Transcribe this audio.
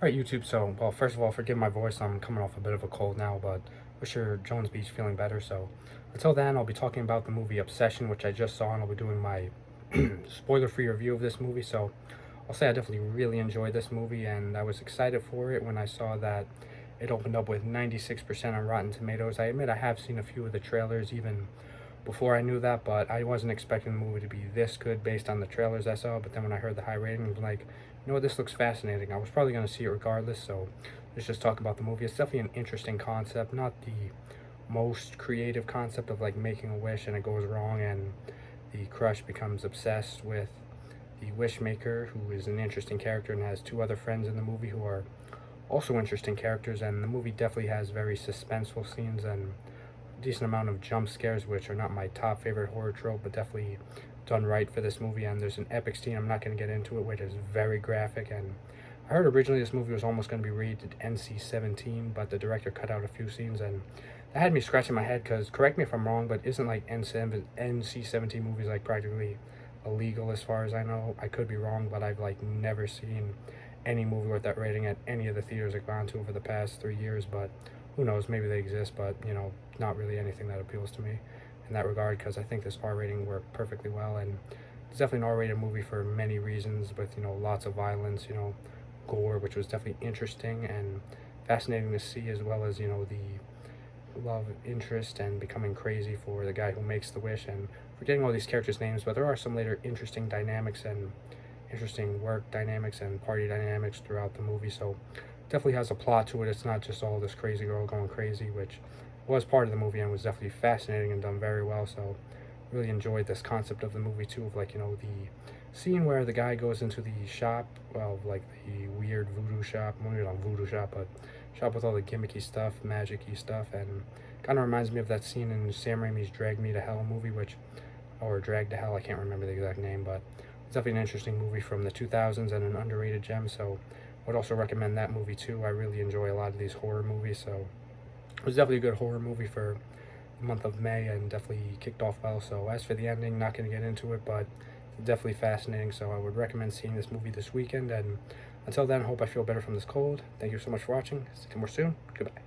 Alright, YouTube, so, well, first of all, forgive my voice, I'm coming off a bit of a cold now, but for sure Jones Beach feeling better, so until then, I'll be talking about the movie Obsession, which I just saw, and I'll be doing my spoiler-free review of this movie, so I'll say I definitely really enjoyed this movie, and I was excited for it when I saw that it opened up with 96% on Rotten Tomatoes. I admit I have seen a few of the trailers even before I knew that, but I wasn't expecting the movie to be this good based on the trailers I saw. But then when I heard the high rating, I was like, you know what, this looks fascinating. I was probably going to see it regardless, so let's just talk about the movie. It's definitely an interesting concept, not the most creative concept of like making a wish and it goes wrong and the crush becomes obsessed with the wish maker, who is an interesting character and has two other friends in the movie who are also interesting characters. And the movie definitely has very suspenseful scenes and decent amount of jump scares, which are not my top favorite horror trope, but definitely done right for this movie. And there's an epic scene, I'm not going to get into it, which is very graphic. And I heard originally this movie was almost going to be rated NC-17, but the director cut out a few scenes, and that had me scratching my head, because correct me if I'm wrong, but isn't like NC-17 movies like practically illegal as far as I know? I could be wrong, but I've like never seen any movie with that rating at any of the theaters I've gone to over the past 3 years. But who knows, maybe they exist, but not really anything that appeals to me in that regard, because I think this R rating worked perfectly well. And it's definitely an R-rated movie for many reasons, with lots of violence, gore, which was definitely interesting and fascinating to see, as well as the love interest and becoming crazy for the guy who makes the wish. And forgetting all these characters' names, but there are some later interesting dynamics and interesting work dynamics and party dynamics throughout the movie. So definitely has a plot to it. It's not just all this crazy girl going crazy, which was part of the movie and was definitely fascinating and done very well. So really enjoyed this concept of the movie too, of like, the scene where the guy goes into the shop, well, like the weird voodoo shop, well, maybe not voodoo shop, but shop with all the gimmicky stuff, magic-y stuff. And kind of reminds me of that scene in Sam Raimi's Drag Me to Hell movie, or Drag to Hell, I can't remember the exact name, but it's definitely an interesting movie from the 2000s and an underrated gem. So would also recommend that movie too. I really enjoy a lot of these horror movies, so it was definitely a good horror movie for the month of May, and definitely kicked off well. So as for the ending, not going to get into it, but it's definitely fascinating. So I would recommend seeing this movie this weekend. And until then, I hope I feel better from this cold. Thank you so much for watching. See you more soon. Goodbye.